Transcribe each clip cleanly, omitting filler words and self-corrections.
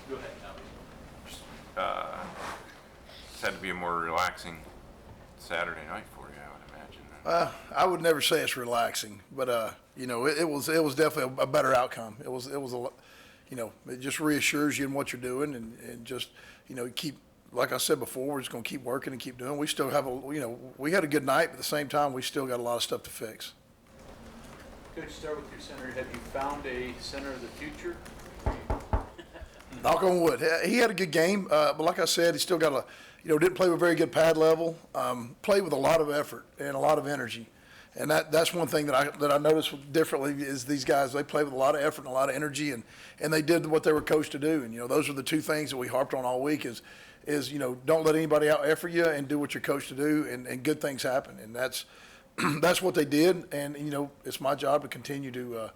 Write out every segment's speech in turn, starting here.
Go ahead, It's had to be a more relaxing Saturday night for you, I would imagine. I would never say it's relaxing, but it was definitely a better outcome. It just reassures you in what you're doing, and just keep, like I said before, we're just going to keep working and keep doing. We still have we had a good night, but at the same time we still got a lot of stuff to fix. Coach, start with your center. Have you found a center of the future? Knock on wood. He had a good game, but like I said, he still got didn't play with very good pad level. Played with a lot of effort and a lot of energy, and that's one thing that I noticed differently is these guys. They play with a lot of effort and a lot of energy, and they did what they were coached to do. And those are the two things that we harped on all week is don't let anybody out effort you and do what you're coached to do, and good things happen. And that's that's what they did. And it's my job to continue to.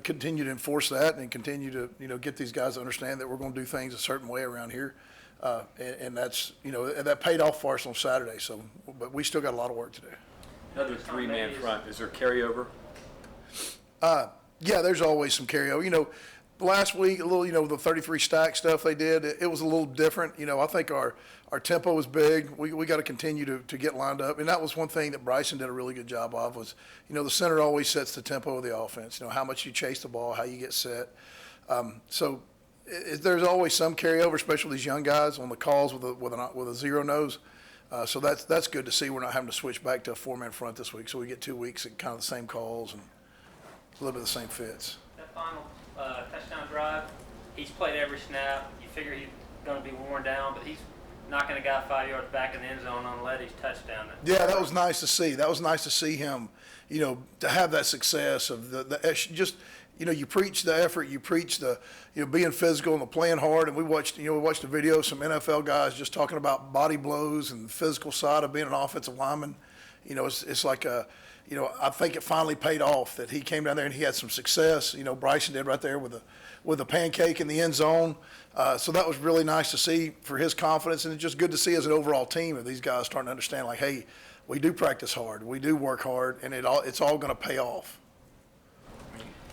Continue to enforce that and continue to, get these guys to understand that we're going to do things a certain way around here. And that's, that paid off for us on Saturday. So, but we still got a lot of work to do. Another three-man front. Is there carryover? Yeah, there's always some carryover. Last week, a little, the 33 stack stuff they did, it was a little different. I think our tempo was big. We got to continue to get lined up. And that was one thing that Bryson did a really good job of was, the center always sets the tempo of the offense, how much you chase the ball, how you get set. So there's always some carryover, especially these young guys on the calls with a zero nose. So that's good to see. We're not having to switch back to a four-man front this week. So we get 2 weeks at kind of the same calls and a little bit of the same fits. That final touchdown drive, he's played every snap. You figure he's going to be worn down, but he's knocking a guy 5 yards back in the end zone on Letty's touchdown. Yeah, that was nice to see. That was nice to see him, to have that success of you preach the effort, you preach the, being physical and the playing hard. And we watched a video of some NFL guys just talking about body blows and the physical side of being an offensive lineman. It's like I think it finally paid off that he came down there and he had some success. Bryson did right there with a pancake in the end zone. So that was really nice to see for his confidence, and it's just good to see as an overall team of these guys starting to understand, like, hey, we do practice hard, we do work hard, and it's all going to pay off.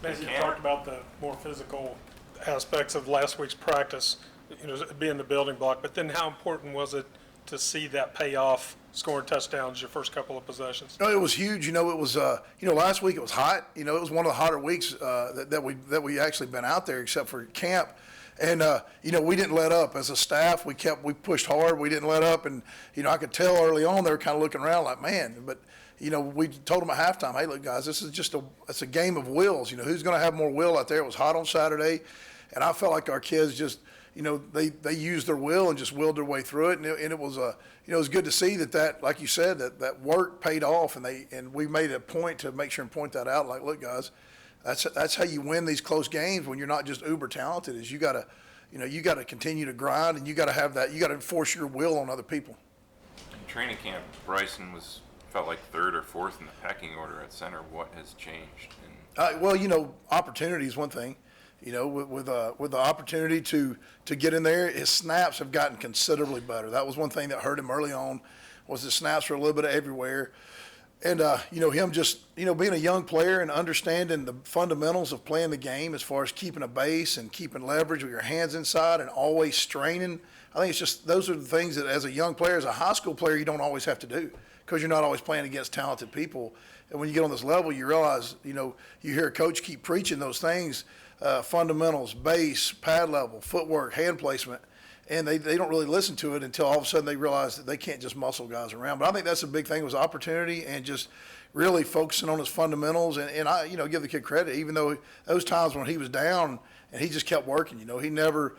As you talked about the more physical aspects of last week's practice, being the building block, but then how important was it to see that pay off, scoring touchdowns your first couple of possessions? No, it was huge. It was last week it was hot. It was one of the hotter weeks that we actually been out there, except for camp. And we didn't let up as a staff. We pushed hard. We didn't let up, and I could tell early on they were kind of looking around like, man. But we told them at halftime, hey, look, guys, this is it's a game of wills. Who's going to have more will out there? It was hot on Saturday, and I felt like our kids just. They used their will and just willed their way through it, and it was it was good to see that like you said, that work paid off, and we made a point to make sure and point that out. Like, look, guys, that's how you win these close games when you're not just uber talented. Is you gotta continue to grind, and you gotta have that. You gotta enforce your will on other people. In training camp, Bryson felt like third or fourth in the pecking order at center. What has changed? Opportunity is one thing. With the opportunity to get in there, his snaps have gotten considerably better. That was one thing that hurt him early on, was his snaps were a little bit everywhere. And, him just, being a young player and understanding the fundamentals of playing the game as far as keeping a base and keeping leverage with your hands inside and always straining. I think it's just those are the things that as a young player, as a high school player, you don't always have to do because you're not always playing against talented people. And when you get on this level, you realize, you hear a coach keep preaching those things, fundamentals, base, pad level, footwork, hand placement, and they don't really listen to it until all of a sudden they realize that they can't just muscle guys around. But I think that's a big thing was opportunity and just really focusing on his fundamentals. And I, give the kid credit, even though those times when he was down and he just kept working, he never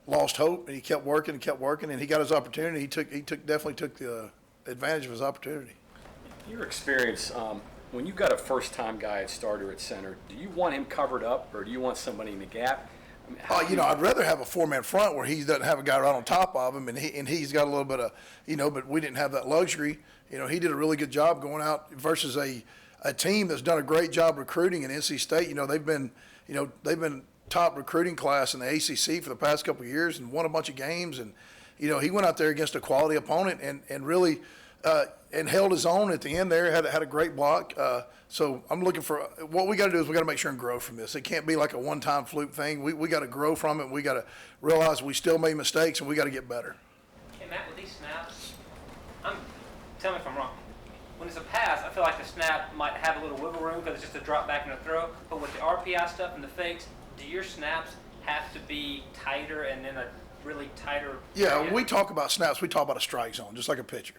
lost hope, and he kept working, and he got his opportunity. He definitely took the advantage of his opportunity. Your experience, when you've got a first-time guy at starter at center, do you want him covered up or do you want somebody in the gap? I'd rather have a four-man front where he doesn't have a guy right on top of him, and he's got a little bit of, but we didn't have that luxury. He did a really good job going out versus a team that's done a great job recruiting in NC State. They've been top recruiting class in the ACC for the past couple of years and won a bunch of games, and he went out there against a quality opponent and really and held his own at the end there, had a great block. So I'm looking for, what we got to do is we got to make sure and grow from this. It can't be like a one-time fluke thing. We got to grow from it. We got to realize we still made mistakes and we got to get better. Okay, Matt, with these snaps, tell me if I'm wrong. When it's a pass, I feel like the snap might have a little wiggle room because it's just a drop back and a throw. But with the RPI stuff and the fakes, do your snaps have to be tighter and then a really tighter? Yeah, area? when we talk about snaps, we talk about a strike zone, just like a pitcher.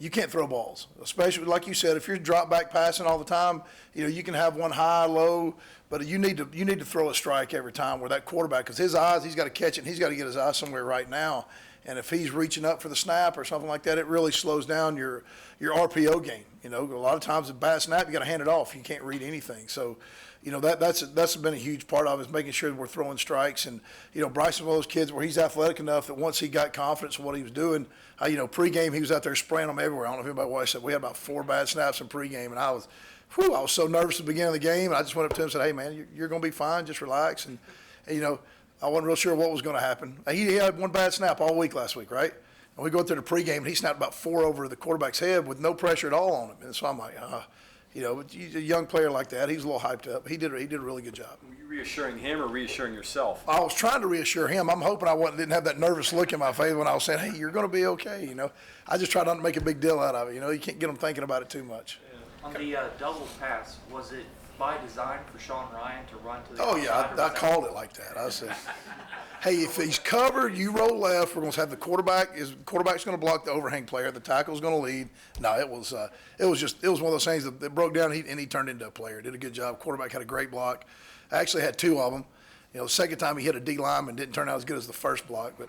You can't throw balls, especially like you said. If you're drop back passing all the time, you can have one high, low, but you need to throw a strike every time where that quarterback, because his eyes, he's got to catch it, and he's got to get his eyes somewhere right now. And if he's reaching up for the snap or something like that, it really slows down your RPO game. A lot of times a bad snap, you got to hand it off. You can't read anything. So, that's been a huge part of it, is making sure that we're throwing strikes. And, Bryson's one of those kids where he's athletic enough that once he got confidence in what he was doing, pregame he was out there spraying them everywhere. I don't know if anybody watched it. We had about 4 bad snaps in pregame, and I was so nervous at the beginning of the game. And I just went up to him and said, "Hey, man, you're going to be fine. Just relax." And I wasn't real sure what was going to happen. He had one bad snap all week last week, right? And we go through the pregame, and he snapped about 4 over the quarterback's head with no pressure at all on him. And so I'm like, he's a young player like that. He's a little hyped up. He did a really good job. Were you reassuring him or reassuring yourself? I was trying to reassure him. I'm hoping didn't have that nervous look in my face when I was saying, "Hey, you're going to be okay." I just try not to make a big deal out of it. You can't get them thinking about it too much. On the double pass, was it by design for Sean Ryan to run to the Oh, outside, yeah, or was I that- called it like that. I said, "Hey, if he's covered, you roll left. We're going to have the quarterback's going to block the overhang player. The tackle's going to lead." No, it was one of those things that broke down, and he turned into a player. Did a good job. Quarterback had a great block. I actually had 2 of them. The second time he hit a D lineman, didn't turn out as good as the first block, but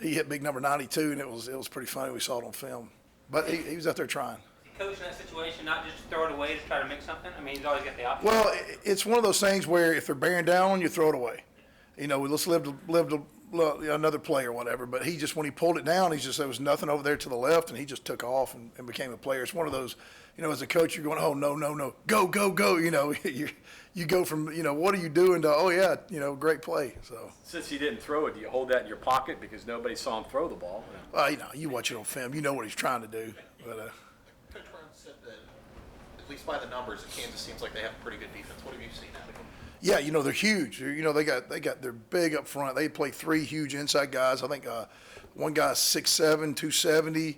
he hit big number 92, and it was pretty funny. We saw it on film, but he was out there trying. Coach in that situation, not just throw it away to try to make something? I mean, he's always got the option. Well, it's one of those things where if they're bearing down on you, throw it away. Let's live to another play or whatever. But when he pulled it down, there was nothing over there to the left, and he just took off and became a player. It's one of those, as a coach, you're going, "Oh, no, go, go, go." You go from, what are you doing to, "Oh, yeah, great play." So. Since he didn't throw it, do you hold that in your pocket because nobody saw him throw the ball? Well, you watch it on film. You know what he's trying to do. But, Coach Brown said that, at least by the numbers, Kansas seems like they have a pretty good defense. What have you seen out of them? yeah, they're huge. They're big up front. They play 3 huge inside guys. I think one guy's 6'7", 270.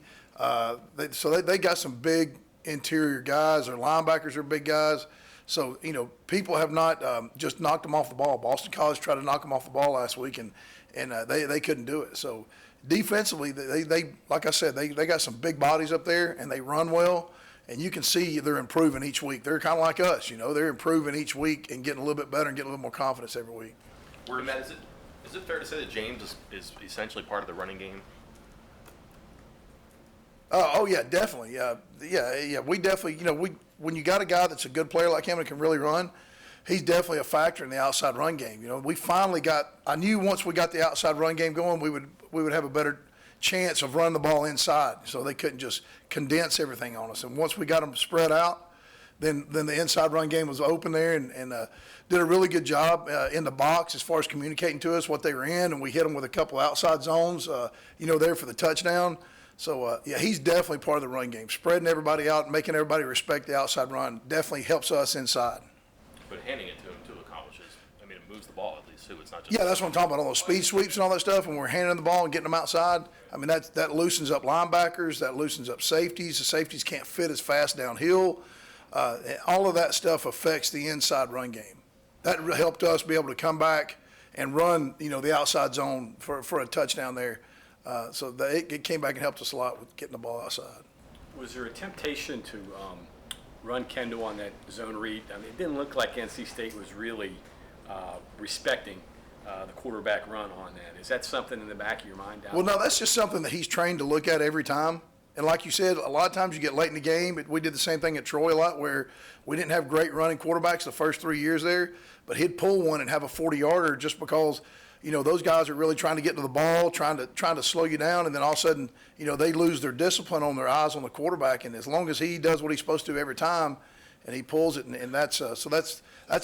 They got some big interior guys. Their linebackers are big guys. So, people have not just knocked them off the ball. Boston College tried to knock them off the ball last week, and they couldn't do it. So, defensively, they like I said, they got some big bodies up there, and they run well. And you can see they're improving each week. They're kind of like us, they're improving each week and getting a little bit better and getting a little more confidence every week. Matt, is it fair to say that James is essentially part of the running game? Oh yeah, definitely. Yeah. We definitely, when you got a guy that's a good player like him and can really run, he's definitely a factor in the outside run game. We finally I knew once we got the outside run game going, we would have a better chance of running the ball inside, so they couldn't just condense everything on us. And once we got them spread out, then the inside run game was open there, and did a really good job in the box as far as communicating to us what they were in, and we hit them with a couple outside zones, there for the touchdown. So, he's definitely part of the run game. Spreading everybody out and making everybody respect the outside run definitely helps us inside. But handing it to him, too, accomplishes. It moves the ball at least, too. It's not just... Yeah, that's what I'm talking about, all those speed sweeps and all that stuff, and we're handing the ball and getting them outside. That loosens up linebackers, that loosens up safeties. The safeties can't fit as fast downhill. All of that stuff affects the inside run game. That helped us be able to come back and run, the outside zone for a touchdown there. So it came back and helped us a lot with getting the ball outside. Was there a temptation to run Kendall on that zone read? It didn't look like NC State was really respecting the quarterback run on that. Is that something in the back of your mind? Well, no, that's just something that he's trained to look at every time. And like you said, a lot of times you get late in the game. We did the same thing at Troy a lot, where we didn't have great running quarterbacks the first 3 years there, but he'd pull one and have a 40-yarder just because, those guys are really trying to get to the ball, trying to slow you down, and then all of a sudden, they lose their discipline on their eyes on the quarterback. And as long as he does what he's supposed to every time, and he pulls it, and that's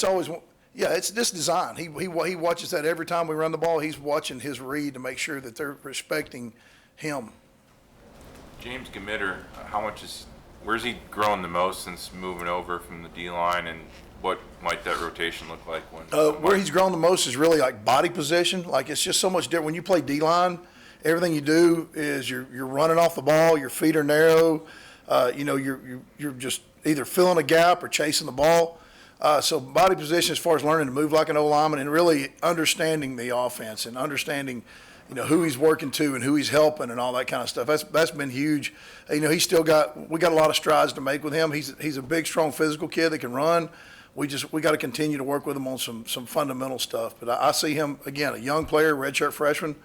always. Yeah, it's this design. He watches that every time we run the ball. He's watching his read to make sure that they're respecting him. James Gamitter, where's he grown the most since moving over from the D-line, and what might that rotation look like when? Where he's grown the most is really like body position. Like, it's just so much different. When you play D-line, everything you do is you're running off the ball, your feet are narrow, you're just either filling a gap or chasing the ball. So body position as far as learning to move like an O-lineman and really understanding the offense and understanding, who he's working to and who he's helping and all that kind of stuff. That's been huge. We got a lot of strides to make with him. He's a big, strong, physical kid that can run. We got to continue to work with him on some fundamental stuff. But I see him, again, a young player, redshirt freshman,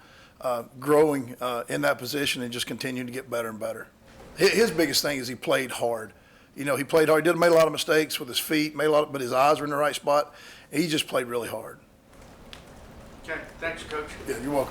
growing in that position and just continuing to get better and better. His biggest thing is he played hard. He played hard. He made a lot of mistakes with his feet, but his eyes were in the right spot. He just played really hard. Okay, thanks, Coach. Yeah, you're welcome.